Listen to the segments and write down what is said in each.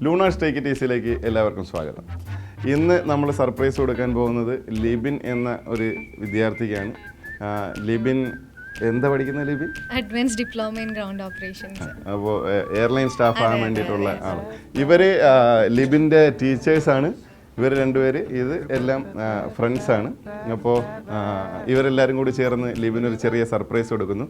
Luna's take it ഈസിയിലേക്ക് എല്ലാവർക്കും സ്വാഗതം. ഇന്ന് നമ്മൾ സർപ്രൈസ് കൊടുക്കാൻ പോകുന്നത് ലിബിൻ എന്ന ഒരു വിദ്യാർത്ഥിക്കാണ്. ലിബിൻ എന്താ പഠിക്കുന്നത്? Libin advance diploma in ground operations. അപ്പോൾ എയർലൈൻ സ്റ്റാഫ് ആകാൻ വേണ്ടിയിട്ടുള്ള ആൾ. ഇവർ ലിബിൻ്റെ ടീച്ചേഴ്സാണ്. ഇവർ രണ്ടുപേര് ഇത് എല്ലാം ഫ്രണ്ട്സാണ്. അപ്പോൾ ഇവരെല്ലാവരും കൂടി ചേർന്ന് ലിബിനൊരു ചെറിയ സർപ്രൈസ് കൊടുക്കുന്നു.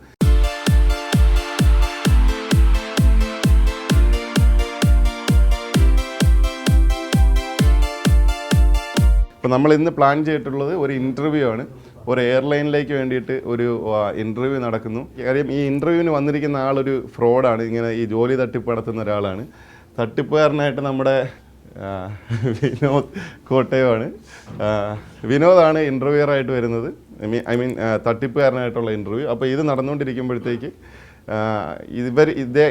അപ്പോൾ നമ്മൾ ഇന്ന് പ്ലാൻ ചെയ്തിട്ടുള്ളത് ഒരു ഇൻ്റർവ്യൂ ആണ്. ഒരു എയർലൈനിലേക്ക് വേണ്ടിയിട്ട് ഒരു ഇൻ്റർവ്യൂ നടക്കുന്നു. കാര്യം ഈ ഇൻ്റർവ്യൂവിന് വന്നിരിക്കുന്ന ആളൊരു ഫ്രോഡാണ്. ഇങ്ങനെ ഈ ജോലി തട്ടിപ്പ് നടത്തുന്ന ഒരാളാണ്. തട്ടിപ്പുകാരനായിട്ട് നമ്മുടെ വിനോദ് കോട്ടയമാണ്. വിനോദാണ് ഇൻ്റർവ്യൂറായിട്ട് വരുന്നത്. തട്ടിപ്പുകാരനായിട്ടുള്ള ഇൻ്റർവ്യൂ. അപ്പോൾ ഇത് നടന്നുകൊണ്ടിരിക്കുമ്പോഴത്തേക്ക്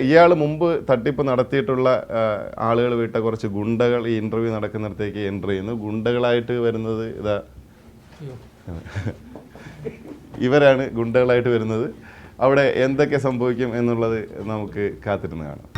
ഇയാൾ മുമ്പ് തട്ടിപ്പ് നടത്തിയിട്ടുള്ള ആളുകൾ വിട്ട കുറച്ച് ഗുണ്ടകൾ ഈ ഇൻ്റർവ്യൂ നടക്കുന്നിടത്തേക്ക് എൻ്റർ ചെയ്യുന്നു. ഗുണ്ടകളായിട്ട് വരുന്നത് ഇവരാണ് ഗുണ്ടകളായിട്ട് വരുന്നത്. അവിടെ എന്തൊക്കെ സംഭവിക്കും എന്നുള്ളത് നമുക്ക് കാത്തിരുന്ന് കാണാം.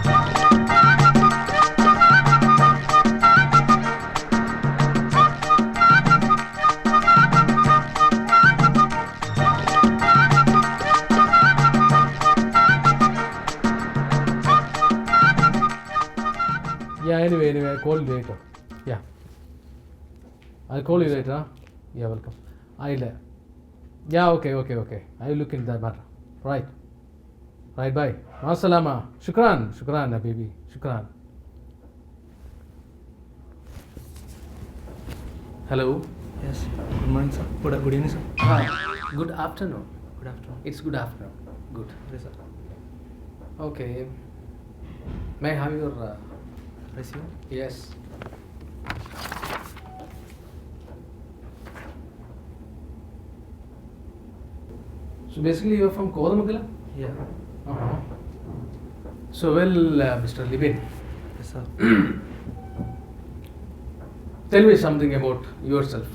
Yeah, anyway, I'll call you later. Yeah. I'll call you later, huh? Yeah, welcome. Yeah, okay. I'll look into that matter. Right, bye. Masalama. Shukran, baby. Shukran. Hello. Yes. Good morning, sir. Good evening, sir. Good afternoon. Good afternoon. It's good afternoon. Good. Yes, sir. Okay. May I have your Resume? yes. So basically you are from Kodamangalam? Yeah. Uh-huh. So well, Mr. Libin, Yes, sir. tell me something about yourself.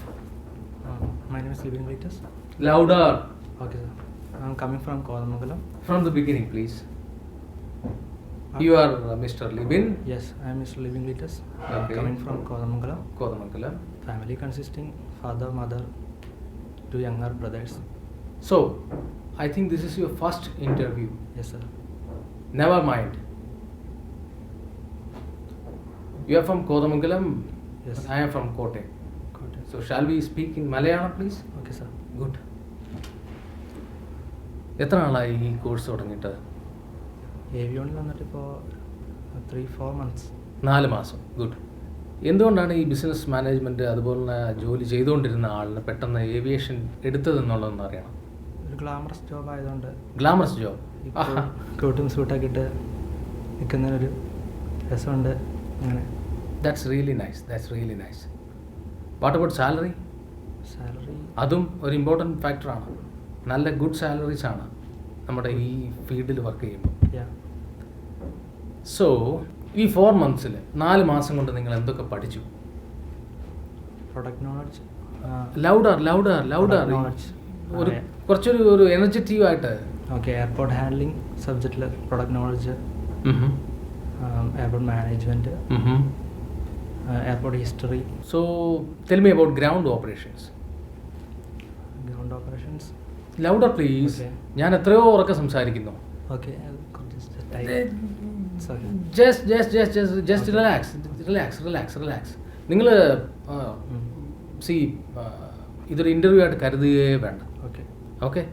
My name is Libin Vitas. Louder. Okay, sir. I'm coming from Kodamangalam. From the beginning, please. You are Mr. Libin. Yes, I am Mr. Libin Vitas. Okay. Coming from Kodamangalam. Kodamangalam. Family consisting father, mother, two younger brothers. So, I think this is your first interview. Yes, sir. Never mind. You are from Kodamangalam. Yes. I am from Kotte. Got it. So, shall we speak in Malayalam, please? Okay, sir. Good. എത്ര നാളായി ഈ course തുടങ്ങിയിട്ട്? ഏവിയോണിൽ വന്നിട്ട് ഇപ്പോൾ 3-4 months. 4 മാസം. Good. എന്തുകൊണ്ടാണ് ഈ business management അതുപോലെ ജോലി ചെയ്തുകൊണ്ടിരുന്ന ആളിന് പെട്ടെന്ന് ഏവിയേഷൻ എടുത്തതെന്നുള്ളതെന്ന് അറിയണം. ഒരു ഗ്ലാമറസ് ജോബ് ആയതുകൊണ്ട് ഗ്ലാമറസ് ജോബ്. ഇപ്പോൾ കോട്ടും സൂട്ടൊക്കെ ഇട്ട് നിൽക്കുന്നതിനൊരു രസമുണ്ട്. അങ്ങനെ that's really nice. What about salary? Salary അതും ഒരു ഇമ്പോർട്ടൻറ്റ് ഫാക്ടറാണ്. നല്ല ഗുഡ് സാലറീസ് ആണ് നമ്മുടെ ഈ ഫീൽഡിൽ വർക്ക് ചെയ്യുമ്പോൾ. സോ ഈ 4 months 4 മാസം കൊണ്ട് നിങ്ങൾ എന്തൊക്കെ പഠിച്ചു? Product knowledge. Louder knowledge. ഒരു കുറച്ചൊരു എനർജറ്റീവ് ആയിട്ട്. ഓക്കെ. എയർപോർട്ട് ഹാൻഡ്ലിംഗ് സബ്ജക്റ്റിൽ product knowledge, airport management, airport history. So tell me about ground operations. Ground operations. Louder please. Okay. ഞാൻ എത്രയോ ഉറക്കെ സംസാരിക്കുന്നു. ഓക്കെ. Just relax. നിങ്ങൾ ഇതൊരു ഇൻ്റർവ്യൂ ആയിട്ട് കരുതുകയേ വേണ്ട. ഓക്കെ.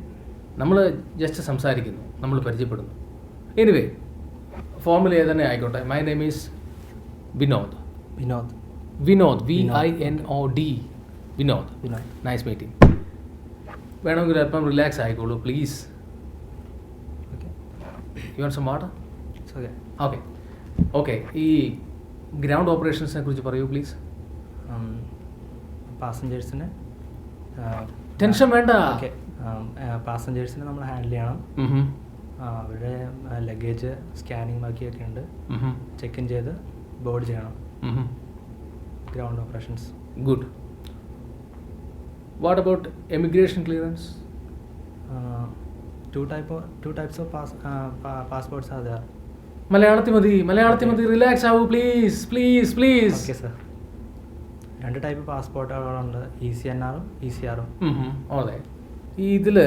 നമ്മൾ ജസ്റ്റ് സംസാരിക്കുന്നു, നമ്മൾ പരിചയപ്പെടുന്നു. എനിവേ, ഫോർമുല ഏതന്നെ ആയിക്കോട്ടെ. My name is Vinod. VINOD. Vinod. Nice meeting. വേണമെങ്കിൽ അല്പം റിലാക്സ് ആയിക്കോളൂ please. You want some water? Okay. ഈ ഗ്രൗണ്ട് ഓപ്പറേഷൻസിനെ കുറിച്ച് പറയൂ പ്ലീസ്. പാസഞ്ചേഴ്സിന് ടെൻഷൻ വേണ്ട. ഓക്കെ. പാസഞ്ചേഴ്സിനെ നമ്മൾ ഹാൻഡിൽ ചെയ്യണം. അവരുടെ ലഗേജ് സ്കാനിങ് ബാക്കിയൊക്കെ ഉണ്ട്. ചെക്ക് ഇൻ ചെയ്ത് ബോർഡ് ചെയ്യണം. Ground operations. Good. What about immigration clearance? two types of passports are there. മലയാളത്തിൽ മതി റിലാക്സ് ആവൂ please please please. Okay sir. 2 type പാസ്പോർട്ടുകളുണ്ട്, ECNR ഉം ECR ഉം. അതെ. ഇതിൽ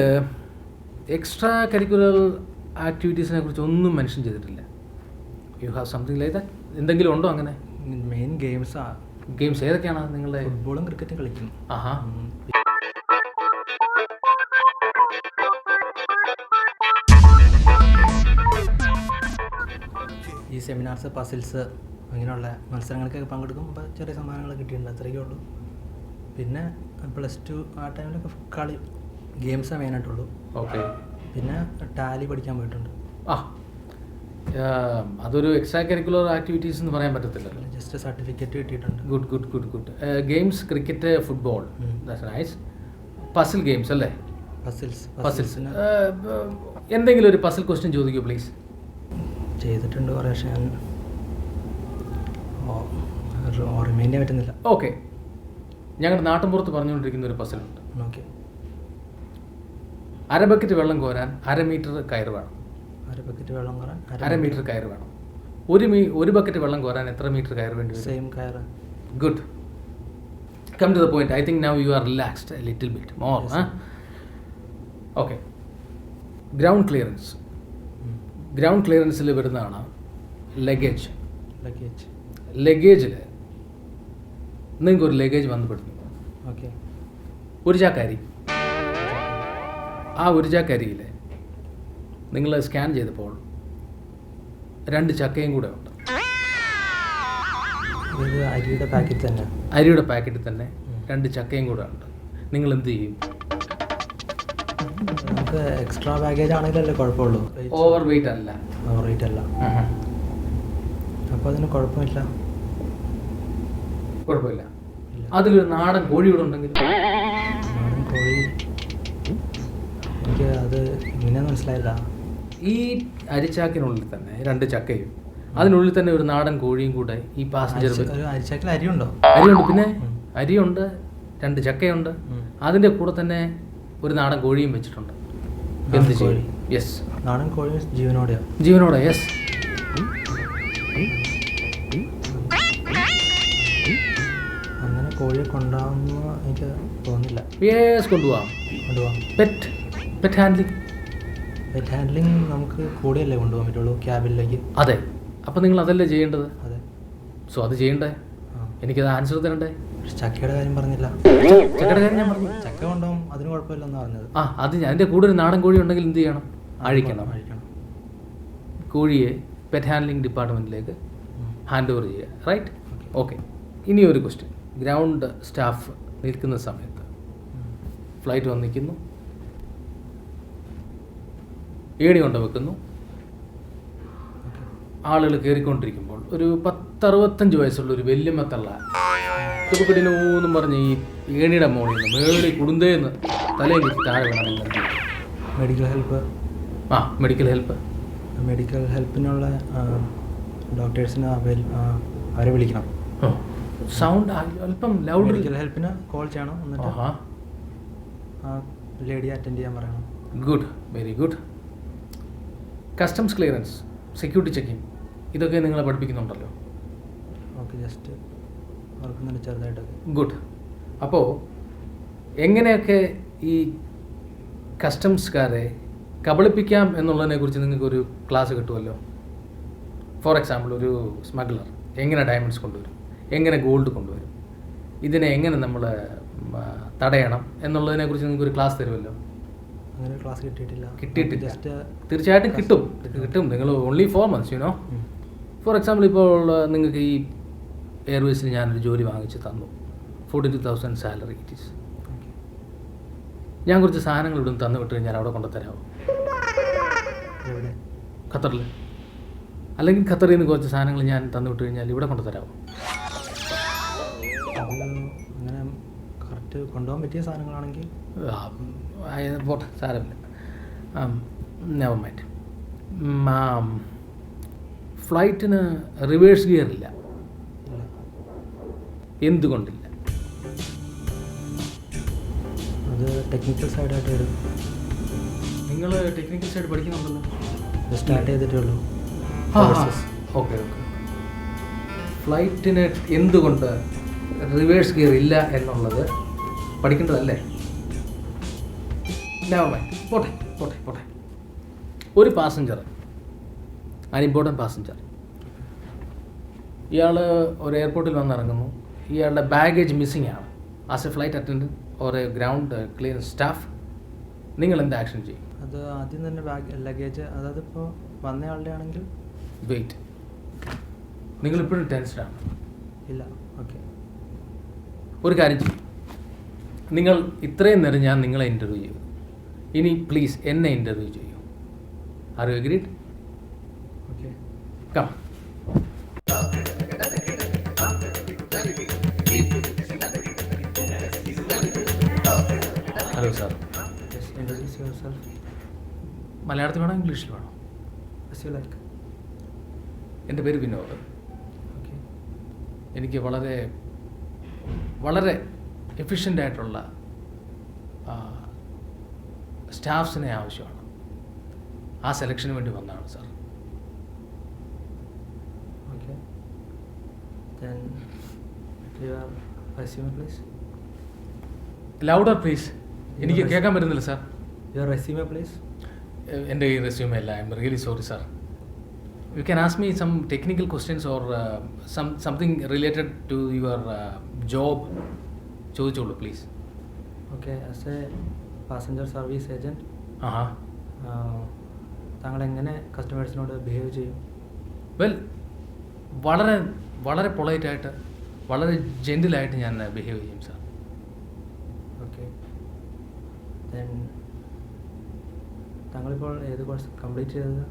എക്സ്ട്രാ കരിക്കുലർ ആക്ടിവിറ്റീസിനെ കുറിച്ച് ഒന്നും മെൻഷൻ ചെയ്തിട്ടില്ല. You have something like that? എന്തെങ്കിലും ഉണ്ടോ അങ്ങനെ? മെയിൻ ഗെയിംസ് ഏതൊക്കെയാണ് നിങ്ങളുടെ? ഫുട്ബോളും ക്രിക്കറ്റും കളിക്കും. ആഹാ. ഈ സെമിനാർസ്, പസിൽസ് അങ്ങനെയുള്ള മത്സരങ്ങൾക്കൊക്കെ പങ്കെടുക്കുമ്പോൾ ചെറിയ സമ്മാനങ്ങൾ കിട്ടിയിട്ടുണ്ട്, അത്രയൊക്കെ ഉള്ളൂ. പിന്നെ +2 ആ ടൈമിലൊക്കെ കളി ഗെയിംസേ മെയിനായിട്ടുള്ളൂ. ഓക്കെ. പിന്നെ ടാലി പഠിക്കാൻ പോയിട്ടുണ്ട്. അതൊരു എക്സ്ട്രാ കരിക്കുലർ ആക്ടിവിറ്റീസ് എന്ന് പറയാൻ പറ്റത്തില്ല. ജസ്റ്റ് സർട്ടിഫിക്കറ്റ് കിട്ടിയിട്ടുണ്ട്. Good. Games cricket, football, that's nice. Puzzle games അല്ലേ? പസിൽസ്. എന്തെങ്കിലും ഒരു പസിൽ ക്വസ്റ്റ്യൻ ചോദിക്കൂ പ്ലീസ്. ചെയ്തിട്ടുണ്ട് കുറേ, പക്ഷേ ഞാൻ റിമൈൻഡ് ചെയ്യാൻ പറ്റുന്നില്ല. ഓക്കെ. ഞങ്ങളുടെ നാട്ടിൻപുറത്ത് പറഞ്ഞുകൊണ്ടിരിക്കുന്ന ഒരു പസിലുണ്ട്. ഓക്കെ. 1/2 ബക്കറ്റ് വെള്ളം കോരാൻ 1/2 മീറ്റർ കയറ് വേണം. 1/2 ബക്കറ്റ് വെള്ളം കോരാൻ 1/2 മീറ്റർ കയറ് വേണം. 1 ബക്കറ്റ് വെള്ളം കോരാൻ എത്ര മീറ്റർ കയറ് വേണ്ടി വരും? സെയിം കയറ്. Good. Come to the point. I think now you are relaxed a little bit more. Okay. Ground ക്ലിയറൻസിൽ വരുന്നതാണ് ലഗേജ്. ലഗേജിൽ നിങ്ങൾക്ക് ഒരു ലഗേജ് വന്നുപെടുന്നു. ഓക്കെ. ഒരു ചാക്കരി. ആ ഒരു ചാക്കരിയിൽ നിങ്ങൾ സ്കാൻ ചെയ്തപ്പോൾ 2 ചക്കയും കൂടെ ഉണ്ട്. അരിയുടെ പാക്കറ്റിൽ തന്നെ 2 ചക്കയും കൂടെ ഉണ്ട്. നിങ്ങൾ എന്ത് ചെയ്യും? നമുക്ക് എക്സ്ട്രാ ബാഗേജ് ആണെങ്കിലല്ലേ കുഴപ്പമുള്ളൂ. ഓവർ വെയിറ്റ് അല്ല. അപ്പോൾ അതിന് കുഴപ്പമില്ല. അതിലൊരു നാടൻ കോഴി കൂടെ ഉണ്ടെങ്കിൽ? നാടൻ കോഴി എനിക്ക് അത് ഇങ്ങനെ മനസ്സിലായില്ല. ഈ അരിച്ചാക്കിനുള്ളിൽ തന്നെ 2 ചക്കയും അതിനുള്ളിൽ തന്നെ ഒരു നാടൻ കോഴിയും കൂടെ ഈ പാസഞ്ചർ. ഒരു അരിച്ചാക്കിൽ അരിയുണ്ട്. പിന്നെ അരിയുണ്ട്, 2 ചക്കയുണ്ട്, അതിൻ്റെ കൂടെ തന്നെ ഒരു നാടൻ കോഴിയും വെച്ചിട്ടുണ്ട്. എന്ത് ചെയ്യും? യെസ്, നാടൻ കോഴി ജീവനോടെ. യെസ്. അങ്ങനെ കോഴിയെ കൊണ്ടുപോകാമെന്ന് എനിക്ക് തോന്നുന്നില്ല. യെസ്, കൊണ്ടുപോകാം. പെറ്റ് ഹാൻഡ്ലിംഗ് നമുക്ക് കൂടെയല്ലേ കൊണ്ടുപോകാൻ പറ്റുള്ളൂ, ക്യാബിനിലേക്ക്. അതെ. അപ്പം നിങ്ങൾ അതല്ലേ ചെയ്യേണ്ടത്? അതെ. സോ അത് ചെയ്യണ്ടേ? എനിക്കത് ആൻസർ തരണ്ടേ? ചക്കയുടെ കാര്യം പറഞ്ഞില്ല. ചക്കയുടെ കാര്യം ഞാൻ പറഞ്ഞു. ചക്ക കൊണ്ടുപോകും, അതിന് കുഴപ്പമില്ലെന്ന് പറഞ്ഞത്. അത് അതിൻ്റെ കൂടെ ഒരു നാടൻ കോഴി ഉണ്ടെങ്കിൽ എന്ത് ചെയ്യണം? അഴിക്കണം. കോഴിയെ പെറ്റ് ഹാൻഡ്ലിംഗ് ഡിപ്പാർട്ട്മെൻറ്റിലേക്ക് ഹാൻഡ് ഓവർ ചെയ്യുക. റൈറ്റ്? ഓക്കെ. ഇനി ഒരു ക്വസ്റ്റ്യൻ. ഗ്രൗണ്ട് സ്റ്റാഫ് നിൽക്കുന്ന സമയത്ത് ഫ്ലൈറ്റ് വന്ന് നിൽക്കുന്നു, ഏണി കൊണ്ട് വെക്കുന്നു, ആളുകൾ കയറിക്കൊണ്ടിരിക്കുമ്പോൾ ഒരു 10-65 വയസ്സുള്ള ഒരു വല്യമ്മത്തള്ള തുപ്പക്കെട്ടിനൂന്നും പറഞ്ഞ് ഈ ഏണിയുടെ മോളിൽ നിന്ന് മേളി കുടുന്തേന്ന് തലയും കുത്തി താഴെ വേണമെങ്കിൽ മെഡിക്കൽ ഹെൽപ്പിനുള്ള ഡോക്ടേഴ്സിന് അവരെ വിളിക്കണം. സൗണ്ട് അല്പം ലൗഡ്. മെഡിക്കൽ ഹെൽപ്പിന് കോൾ ചെയ്യണം, എന്നിട്ട് ലേഡി അറ്റൻഡ് ചെയ്യാൻ പറയണം. Good, very good. Customs clearance, security checking, ഇതൊക്കെ നിങ്ങളെ പഠിപ്പിക്കുന്നുണ്ടല്ലോ. ഓക്കെ, ജസ്റ്റ് ഓർക്കുന്നുണ്ട് ചെറുതായിട്ടൊക്കെ. ഗുഡ്. അപ്പോൾ എങ്ങനെയൊക്കെ ഈ കസ്റ്റംസുകാരെ കബളിപ്പിക്കാം എന്നുള്ളതിനെക്കുറിച്ച് നിങ്ങൾക്കൊരു ക്ലാസ് കിട്ടുമല്ലോ. ഫോർ എക്സാമ്പിൾ, ഒരു സ്മഗ്ലർ എങ്ങനെ ഡയമണ്ട്സ് കൊണ്ടുവരും, എങ്ങനെ ഗോൾഡ് കൊണ്ടുവരും, ഇതിനെ എങ്ങനെ നമ്മൾ തടയണം എന്നുള്ളതിനെക്കുറിച്ച് നിങ്ങൾക്കൊരു ക്ലാസ് തരുമല്ലോ. അങ്ങനെ ക്ലാസ് കിട്ടിയിട്ടില്ല. തീർച്ചയായിട്ടും കിട്ടും. നിങ്ങൾ only 4 months, you know. For example, ഇപ്പോൾ നിങ്ങൾക്ക് ഈ എയർവേസിൽ ഞാനൊരു ജോലി വാങ്ങിച്ച് തന്നു, 42,000 സാലറി ഇറ്റ് ഈസ്. ഞാൻ കുറച്ച് സാധനങ്ങൾ ഇവിടെ തന്നു വിട്ട് കഴിഞ്ഞാൽ അവിടെ കൊണ്ടുതരാമോ? ഖത്തറിൽ. അല്ലെങ്കിൽ ഖത്തറിൽ നിന്ന് കുറച്ച് സാധനങ്ങൾ ഞാൻ തന്നു വിട്ട് കഴിഞ്ഞാൽ ഇവിടെ കൊണ്ടുതരാമോ? അങ്ങനെ കറക്റ്റ് കൊണ്ടുപോകാൻ പറ്റിയ സാധനങ്ങളാണെങ്കിൽ പോട്ടെ, സാരമില്ല. Never mind. ഫ്ലൈറ്റിന് റിവേഴ്സ് ഗിയർ ഇല്ല. എന്തുകൊണ്ടില്ല? അത് ടെക്നിക്കൽ സൈഡായിട്ട് വരും. നിങ്ങൾ നിങ്ങൾ ടെക്നിക്കൽ സൈഡ് പഠിക്കുന്നുണ്ടല്ലോ? സ്റ്റാർട്ട് ചെയ്തിട്ടേ ഉള്ളൂ. Okay okay. ഫ്ലൈറ്റിന് എന്തുകൊണ്ട് റിവേഴ്സ് ഗിയർ ഇല്ല എന്നുള്ളത് പഠിക്കേണ്ടതല്ലേ? പോട്ടെ പോട്ടെ പോട്ടെ. ഒരു പാസഞ്ചർ, അൻ ഇമ്പോർട്ടൻറ്റ് പാസഞ്ചർ, ഇയാൾ ഒരു എയർപോർട്ടിൽ വന്നിറങ്ങുന്നു. ഇയാളുടെ ബാഗേജ് മിസ്സിംഗ് ആണ്. As A flight attendant or A ground clearance staff, നിങ്ങൾ എന്ത് ആക്ഷൻ ചെയ്യും? അത് ആദ്യം തന്നെ ലഗേജ്, അതായത് ഇപ്പോൾ വന്നയാളുടെ ആണെങ്കിൽ വെയിറ്റ്. നിങ്ങളിപ്പോഴും ടെൻസ്ഡാണ്? ഇല്ല. ഓക്കെ, ഒരു കാര്യം ചെയ്യും. നിങ്ങൾ ഇത്രയും നേരം ഞാൻ നിങ്ങളെ ഇൻ്റർവ്യൂ ചെയ്തു. ഇനി പ്ലീസ് എന്നെ ഇൻ്റർവ്യൂ ചെയ്യൂ. Are you agreed? Okay. Come. Hello sir. Introduce your self. മലയാളത്തിൽ വേണോ ഇംഗ്ലീഷിൽ വേണോ? As you like. എൻ്റെ പേര് വിനോദ്. ഓക്കെ. എനിക്ക് വളരെ വളരെ എഫിഷ്യൻ്റ് ആയിട്ടുള്ള സ്റ്റാഫ്സിനെ ആവശ്യമാണ്. ആ സെലക്ഷന് വേണ്ടി വന്നതാണ് sir. Okay. Then your resume please. Louder please. എനിക്ക് കേൾക്കാൻ പറ്റുന്നില്ല സാർ. Your resume please. എൻ്റെ ഈ റെസ്യൂമെ അല്ല. I am really sorry sir. You can ask me some technical questions or something related to your job. ചോദിച്ചോളൂ please. Okay. As a passenger service agent ആഹാ. താങ്കൾ എങ്ങനെ കസ്റ്റമേഴ്സിനോട് ബിഹേവ് ചെയ്യും? Well, വളരെ വളരെ പൊളൈറ്റായിട്ട്, വളരെ ജെൻറ്റിലായിട്ട് ഞാൻ ബിഹേവ് ചെയ്യും സാർ. ഓക്കെ. ദെൻ താങ്കളിപ്പോൾ ഏത് കോഴ്സ് കംപ്ലീറ്റ് ചെയ്തത്?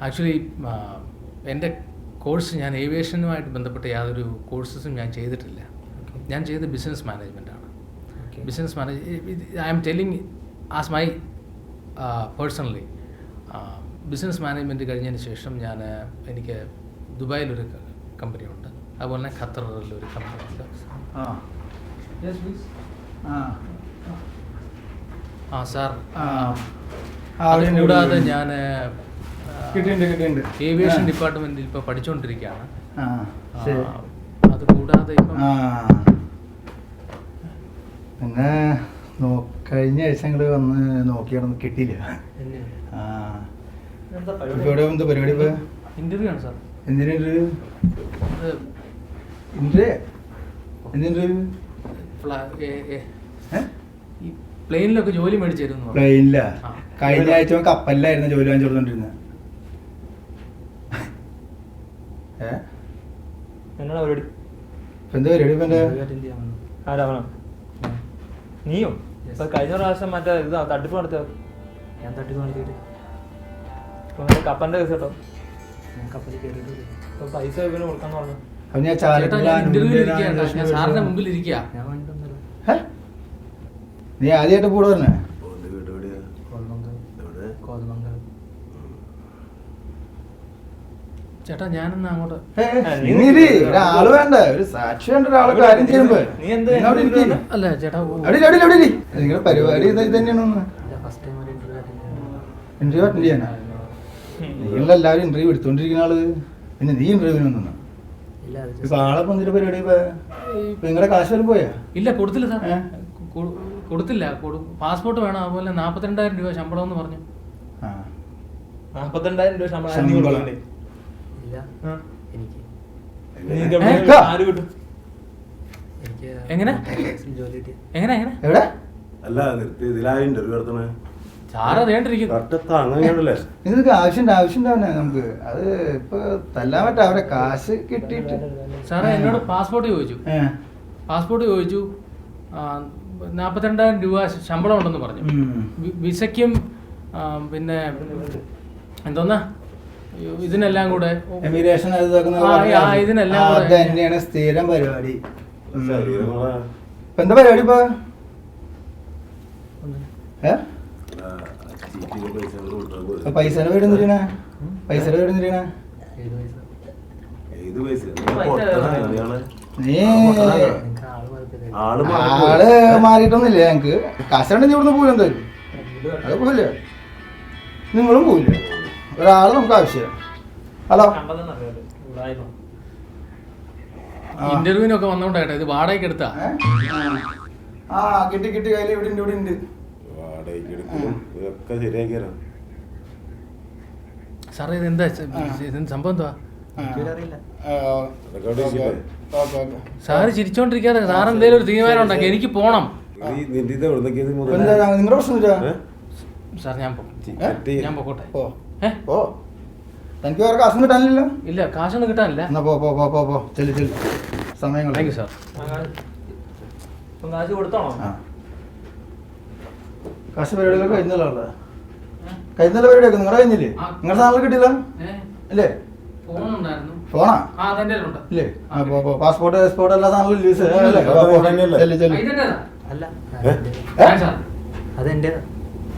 ആക്ച്വലി എൻ്റെ കോഴ്സ്, ഞാൻ ഏവിയേഷനുമായിട്ട് ബന്ധപ്പെട്ട യാതൊരു കോഴ്സസും ഞാൻ ചെയ്തിട്ടില്ല. ഞാൻ ചെയ്തത് ബിസിനസ് മാനേജ്മെൻറ്റാണ്. Business I am telling as my personally. Business management കഴിഞ്ഞതിന് ശേഷം എനിക്ക് ദുബായിലൊരു കമ്പനിയുണ്ട്, അതുപോലെ തന്നെ ഖത്തറിലൊരു കമ്പനിയുണ്ട്. സാർ, കൂടാതെ ഞാൻ ഏവിയേഷൻ ഡിപ്പാർട്ട്മെൻറ്റിൽ ഇപ്പോൾ പഠിച്ചുകൊണ്ടിരിക്കുകയാണ്. അത് കൂടാതെ ഇപ്പം പിന്നെ കഴിഞ്ഞ ആഴ്ച ഞങ്ങൾ വന്ന് നോക്കിയാണെന്ന് കിട്ടിയില്ല. ഇവിടെ എന്താ പരിപാടി? ഇപ്പോൾ ഇൻ്റർവ്യൂ ആണ് സാർ. എന്തിനാ ഇന്റർവ്യൂ? ഈ പ്ലെയിനിലൊക്കെ ജോലി മേടിച്ചിരുന്നു. പ്ലെയിനില്ല, കഴിഞ്ഞ ആഴ്ച കപ്പലിലായിരുന്നു ജോലി വാങ്ങിച്ചു കൊടുത്തോണ്ടിരുന്നത്. എന്നോട് പരിപാടി എന്താ പരിപാടി? ഇപ്പൊ എന്റെ ആരാവണോ? നീയോ? ഇപ്പൊ കഴിഞ്ഞ പ്രാവശ്യം മറ്റേ ഇത് തട്ടിപ്പ് നടത്തിയോ? ഞാൻ തട്ടിപ്പ് നടത്തിയിട്ട് കപ്പലിന്റെ കേസ് കേട്ടോ. ഞാൻ കപ്പലിൽ കയറിയിട്ടില്ല. ഇപ്പൊ പൈസ പിന്നെ കൊടുക്കാന്ന് പറഞ്ഞു. അപ്പൊ ഞാൻ സാറിന്റെ മുമ്പിൽ ഇരിക്കുക. ഞാൻ വേണ്ടിട്ടൊന്നുമില്ല. നീ ആദ്യമായിട്ട് കൂടെ പറഞ്ഞേ? കോതമംഗലം. ചേട്ടാ, ഞാനൊന്ന് അങ്ങോട്ട്. ഒരാള് വേണ്ട, ഒരു സാക്ഷി വേണ്ട. ഒരാളെ കാര്യം ചെയ്യുമ്പോ അല്ല ചേട്ടാ, നിങ്ങളുടെ പരിപാടി ഇത് തന്നെയാണോ? ഫസ്റ്റ് ടൈം ഒരു ഇന്റർവ്യൂ അറ്റൻഡ് ചെയ്യാനാ? നിങ്ങളെല്ലാവരും ഇന്റർവ്യൂ എടുത്തോണ്ടിരിക്കുന്ന ആള്, പിന്നെ നീ ഇന്റർവ്യൂവിന് വന്നു? ഇല്ല. ഇപ്പൊ ആളെ വന്നിട്ട് പരിപാടി നിങ്ങളുടെ കാശ് വരെ പോയാ? ഇല്ല, കൊടുത്തില്ല സാർ. കൊടുത്തില്ല. പാസ്പോർട്ട് വേണം, അതുപോലെ 42,000 രൂപ ശമ്പളം എന്ന് പറഞ്ഞു. 42,000 രൂപ ശമ്പളം ഇല്ല. എനിക്ക് എങ്ങനെ ജോലി കിട്ടി. എങ്ങനെ എവിടെ? അല്ല നിർത്തി ഇതിലാ ഇന്റർവ്യൂ നടത്തണേ. സാറ് അതേണ്ടിരിക്കുന്നു. നിങ്ങൾക്ക് ആവശ്യണ്ടാവണേ നമുക്ക്. അത് ഇപ്പൊ തല്ലാൻ പറ്റാ. അവരെ കാശ് കിട്ടിയിട്ട് സാറേ എന്നോട് പാസ്പോർട്ട് ചോദിച്ചു. 42,000 രൂപ ശമ്പളം ഉണ്ടെന്ന് പറഞ്ഞു. വിസയ്ക്കും പിന്നെ എന്തോന്നാ ഇതിനെല്ലാം കൂടെ എമിഗ്രേഷൻ ഇതിനെല്ലാം കൂടെ തന്നെയാണ് സ്ഥിരം പരിപാടി. ഇപ്പൊ എന്താ പരിപാടി ഇപ്പൊ? പൈസയുടെ വീട് എന്തിനാ? പൈസയുടെ വീട് എന്തിനാ? നീ ആള് മാറിയിട്ടൊന്നുമില്ല. ഞങ്ങക്ക് കാശുണ്ടെങ്കിൽ നീ ഇവിടുന്ന് പോലും എന്തായാലും അത് പോവില്ല. നിങ്ങളും പോയില്ല. ഒരാൾ നമുക്ക് ആവശ്യമാണ്. ഹലോ ഇന്റർവ്യൂവിനൊക്കെ വന്നോണ്ടേട്ടാ, ഇത് വാടകയ്ക്ക് എടുത്താ. ആ കിട്ടി കയ്യിൽ ഇവിടെ ഉണ്ട്. വാടകയ്ക്ക് എടുക്കലും ഇതൊക്കെ ശരിയാക്കി തരാം. സാറേ ഇത് സംഭവം എന്തുവാ? അറിയില്ല. അതൊക്കെ അവിടെ ഇരിക്കട്ടെ. സാറ് ചിരിച്ചോണ്ടിരിക്കാതെ സാർ എന്തേലും ഒരു തീരുമാനം ഉണ്ടാക്കി, എനിക്ക് പോണം. നിന്റെ ഇത് എവിടുന്നൊക്കെ ഇത് മുതൽ നിങ്ങളുടെ പ്രശ്നം ഇല്ല. സാർ ഞാൻ പോകട്ടെ. ഓ തനിക്ക് വേറെ കാശൊന്നും കിട്ടാനില്ലല്ലോ. ഇല്ല, കാശൊന്നും കിട്ടാനില്ല. എന്നാ പോ ചെല്ലു സമയങ്ങൾ. Thank you sir. കാശ് കൊടുത്താണോ? കാശ് പരിപാടികളൊക്കെ കഴിഞ്ഞല്ലോ. കഴിഞ്ഞ പരിപാടിയൊക്കെ നിങ്ങളുടെ കഴിഞ്ഞില്ലേ? നിങ്ങളുടെ സാധനം കിട്ടിയില്ല അല്ലേ? ഫോണാ ഇല്ലേ? പാസ്പോർട്ട് എല്ലാ സാധനങ്ങളും ലീസ് അല്ല, അതെന്റേതാ.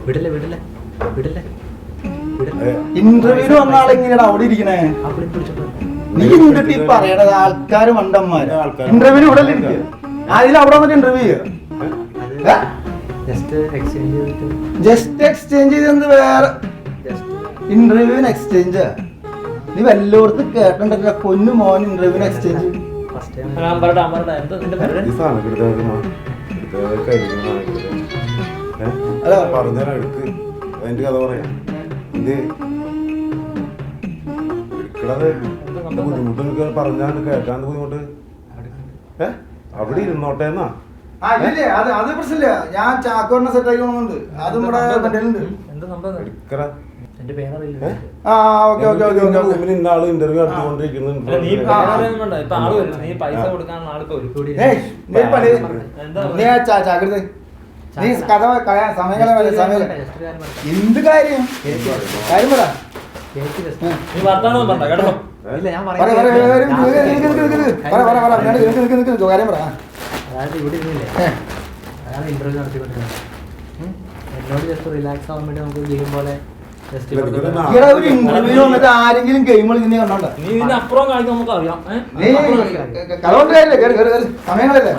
വിടില്ല. ഇന്റർവ്യൂവിന് വന്ന ആളെങ്ങനെയാണ് അവിടെ ഇരിക്കണേ? നീ നിന്നിട്ട് ഈ പറയണത് ആൾക്കാര് മണ്ടന്മാര്. ഇന്റർവ്യൂവിന് ഇവിടെ ഇരിക്കുക. അതിൽ അവിടെ വന്നിട്ട് ഇന്റർവ്യൂ ചെയ്യുക. ജസ്റ്റ് എക്സ്ചേഞ്ച് ചെയ്തെന്ത് വേറെ ഇന്റർവ്യൂവിന് എക്സ്ചേഞ്ച്? നീ വല്ലോടത്ത് കേട്ടിട്ടില്ല പൊന്നു മോൻ ഇന്റർവ്യൂവിന് എക്സ്ചേഞ്ച്. പറഞ്ഞാൽ എടുക്ക്. അതിന്റെ കഥ പറയാം. ഇത് എടുക്കണത് ബുദ്ധിമുട്ട് നിനക്ക് പറഞ്ഞാൽ കേൾക്കാൻ ബുദ്ധിമുട്ട്. അവിടെ ഇരുന്നോട്ടെ എന്നാ. അത് പ്രശ്നമില്ല. ഞാൻ ചാക്കോറിനെ സെറ്റ് ആക്കി പോകുന്നുണ്ട്. അതും ഇവിടെ എടുക്കറ. ആ ഓക്കെ ഇന്ന ആള് ഇന്റർവ്യൂ നടത്തിക്കൊണ്ടിരിക്കുന്നുണ്ട്. ചാക്കരുത്. നീ കഥ സമയം എന്ത് കാര്യം പറ. കാര്യം പറ. അതായത് ഇവിടെ ഇരുന്നില്ലേ, അയാൾ ഇന്റർവ്യൂ നടത്തിക്കൊണ്ടിരുന്നത്. എന്നോട് ജസ്റ്റ് റിലാക്സ് ആവാൻ വേണ്ടി നമുക്ക് ഗെയിം പോലെ ഒരു ഇന്റർവ്യൂ വന്നിട്ട് ആരെങ്കിലും ഗെയിം കളിക്കുന്ന കണ്ടോണ്ടോ? നീ ഇതിന്റെ അപ്പുറം കാണിക്കാൻ നമുക്ക് അറിയാം. സമയങ്ങളല്ലേ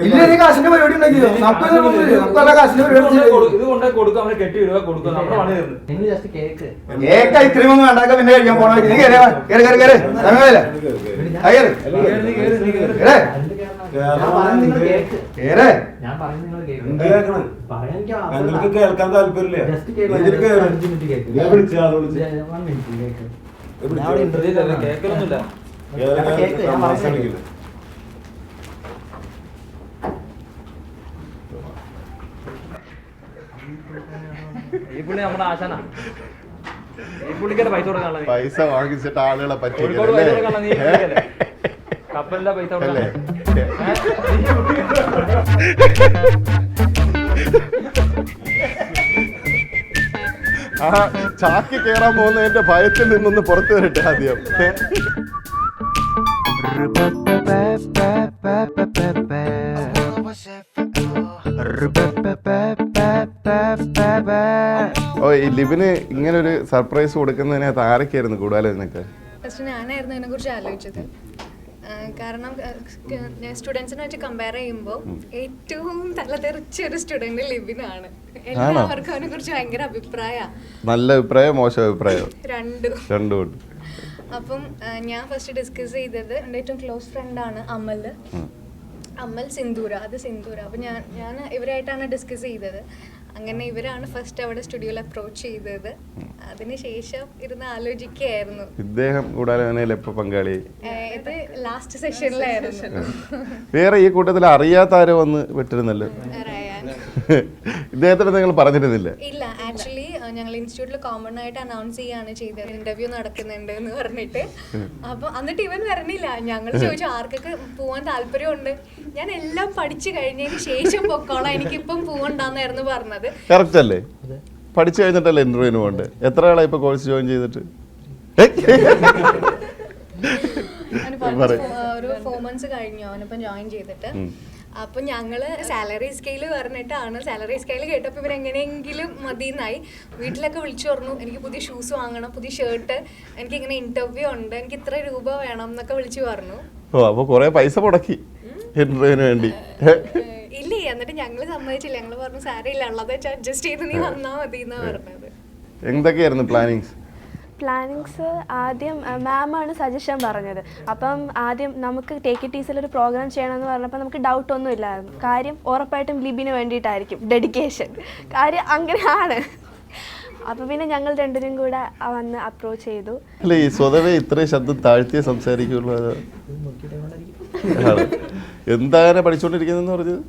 ഇല്ല. നീ കാശിന്റെ പരിപാടി ഉണ്ടാക്കിയോ? നമുക്ക് കാശിന്റെ പരിപാടി ഇത് കൊണ്ടേ കൊടുക്കും, അവനെ കെട്ടി ഇടുക കൊടുക്കും. നമ്മുടെ പണി തരുന്നു. ജസ്റ്റ് കേക്ക് കേക്ക് ഇത്രയും ഒന്നും വേണ്ടാക്ക. പിന്നെ കഴിക്കാൻ പോണ നീ കയറി സമയങ്ങളല്ലേ? ഞാൻ പറയുന്നത് കേൾക്കാൻ താല്പര്യമില്ല. കേൾക്കലൊന്നുമില്ല. ഈ പുള്ളി നമ്മുടെ ആശാനാ. ഈ പുള്ളിക്കാരുടെ പൈസ കൊടുക്കാനുള്ള പൈസ വാങ്ങിച്ചിട്ട് ആളുകളെ പറ്റി കപ്പലിന്റെ പൈസ കൊടുക്കാൻ. ആ ചാക്കി കയറാൻ പോകുന്നതിന്റെ ഭയത്തിൽ നിന്നൊന്ന് പുറത്തു വരട്ടെ ആദ്യം. ഓ ഈ ലിബിന് ഇങ്ങനെ ഒരു സർപ്രൈസ് കൊടുക്കുന്നതിനകത്ത് ആരൊക്കെയായിരുന്നു കൂടുതൽ നിനക്ക്? ഫസ്റ്റ് ഞാനായിരുന്നു അതിനെ കുറിച്ച് ആലോചിച്ചത്. കാരണം സ്റ്റുഡൻസിനെ വെച്ച് കമ്പയർ ചെയ്യുമ്പോൾ ഏറ്റവും തലതെറിച്ചൊരു സ്റ്റുഡന്റ് ലിബിനാണ്. എല്ലാവർക്കും അവനെ കുറിച്ച് ഭയങ്കര അഭിപ്രായമാണ്. നല്ല അഭിപ്രായം മോശം അഭിപ്രായം രണ്ടും. അപ്പം ഞാൻ ഫസ്റ്റ് ഡിസ്കസ് ചെയ്തത് എൻ്റെ ഏറ്റവും ക്ലോസ് ഫ്രണ്ടാണ് അമൽ സിന്ദൂര. അപ്പം ഞാൻ ഇവരായിട്ടാണ് ഡിസ്കസ് ചെയ്തത്. അങ്ങനെ ഇവരാണ് ഫസ്റ്റ് അവിടെ സ്റ്റുഡിയോയിൽ അപ്രോച്ച് ചെയ്തത്. അതിനുശേഷം ഇരുന്ന് ആലോചിക്കുകയായിരുന്നു. ഇദ്ദേഹം കൂടാതെ എപ്പോ പങ്കാളിയായി? ഇത് ലാസ്റ്റ് സെഷനിലായിരുന്നു. വേറെ ഈ കൂട്ടത്തിൽ അറിയാത്ത ആരോ വന്ന് വിട്ടിരുന്നല്ലോ. ഇദ്ദേഹത്തിന് നിങ്ങൾ പറഞ്ഞിരുന്നില്ല? ഇല്ല, ആക്ച്വലി ഞങ്ങൾ ഇൻസ്റ്റിറ്റ്യൂട്ടിൽ കോമൺ ആയിട്ട് അനൗൺസ് ചെയ്യാണ് ചെയ്തത്, ഇന്റർവ്യൂ നടക്കുന്നുണ്ട് എന്ന് പറഞ്ഞിട്ട്. അപ്പൊ എന്നിട്ട് ഇവൻ വരണില്ല. ഞങ്ങൾ ചോദിച്ചു ആർക്കൊക്കെ പോവാൻ താല്പര്യമുണ്ട്. ഞാൻ എല്ലാം പഠിച്ചു കഴിഞ്ഞതിന് ശേഷം പൊക്കോളാം, എനിക്കിപ്പം പോവണ്ടെന്നായിരുന്നു പറഞ്ഞത്. കറക്റ്റ് അല്ലേ? പഠിച്ചു കഴിഞ്ഞിട്ടല്ലേ ഇന്റർവ്യൂവിന് പോകണ്ടേ? എത്ര ആളാ ഇപ്പൊ കോഴ്സ് ജോയിൻ ചെയ്തിട്ട്? ഒരു 4 months കഴിഞ്ഞു അവനിപ്പം ജോയിൻ ചെയ്തിട്ട്. അപ്പൊ ഞങ്ങള് സാലറി സ്കെയില് പറഞ്ഞിട്ടാണ്. സാലറി സ്കെയില് കേട്ടപ്പോ ഇവർ എങ്ങനെയെങ്കിലും മതിയെന്നായി. വീട്ടിലൊക്കെ വിളിച്ചു പറഞ്ഞു എനിക്ക് പുതിയ ഷൂസ് വാങ്ങണം, പുതിയ ഷർട്ട്, എനിക്ക് ഇങ്ങനെ ഇന്റർവ്യൂ ഉണ്ട്, എനിക്ക് ഇത്ര രൂപ വേണം എന്നൊക്കെ വിളിച്ചു പറഞ്ഞു. ഓ അപ്പൊ കൊറേ പൈസ മുടക്കി ഇന്റർവ്യൂവിന് വേണ്ടി? ഇല്ലേ, എന്നിട്ട് ഞങ്ങൾ സമ്മതിച്ചില്ല. ഞങ്ങൾ പറഞ്ഞു സാരമില്ല, ഉള്ളത് വെച്ച് അഡ്ജസ്റ്റ് ചെയ്ത് നീ വന്നാൽ മതി എന്നാണ് പറഞ്ഞത്. എന്തൊക്കെയായിരുന്നു പ്ലാനിങ്സ്? പ്ലാനിങ്സ് ആദ്യം മാമാണ് സജഷൻ പറഞ്ഞത്. അപ്പം ആദ്യം നമുക്ക് ടേക്ക് ഇറ്റ് ഈസിൽ ഒരു പ്രോഗ്രാം ചെയ്യണമെന്ന് പറഞ്ഞപ്പോൾ നമുക്ക് ഡൗട്ടൊന്നും ഇല്ലായിരുന്നു. കാര്യം ഉറപ്പായിട്ടും ലിബിന് വേണ്ടിയിട്ടായിരിക്കും, ഡെഡിക്കേഷൻ. കാര്യം അങ്ങനെയാണ്. അപ്പോൾ പിന്നെ ഞങ്ങൾ രണ്ടുപേരും കൂടെ വന്ന് അപ്രോച്ച് ചെയ്തു. അല്ല, ഈ സ്വതവേ ഇത്രയും ശബ്ദം താഴ്ത്തിയേ സംസാരിക്കുള്ളൂ. എന്താണ് പഠിച്ചുകൊണ്ടിരിക്കുന്നതെന്ന് പറഞ്ഞത്?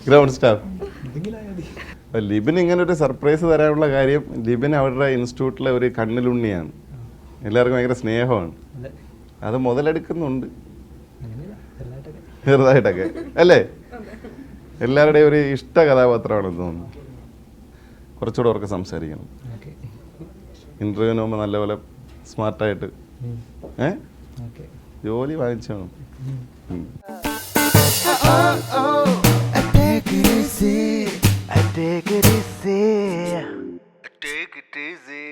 Ground staff. ലിബിൻ ഇങ്ങനെ ഒരു സർപ്രൈസ് തരാനുള്ള കാര്യം, ലിബിൻ അവരുടെ ഇൻസ്റ്റിറ്റ്യൂട്ടിലെ ഒരു കണ്ണിലുണ്ണിയാണ്. എല്ലാവർക്കും ഭയങ്കര സ്നേഹമാണ്. അത് മുതലെടുക്കുന്നുണ്ട് ചെറുതായിട്ടൊക്കെ, അല്ലേ? എല്ലാവരുടെയും ഒരു ഇഷ്ട കഥാപാത്രമാണെന്ന് തോന്നുന്നു. കുറച്ചുകൂടെ അവർക്ക് സംസാരിക്കണം. ഇന്റർവ്യൂവിന് പോകുമ്പോൾ നല്ലപോലെ സ്മാർട്ടായിട്ട് ജോലി വാങ്ങിച്ചോണം. Take it easy.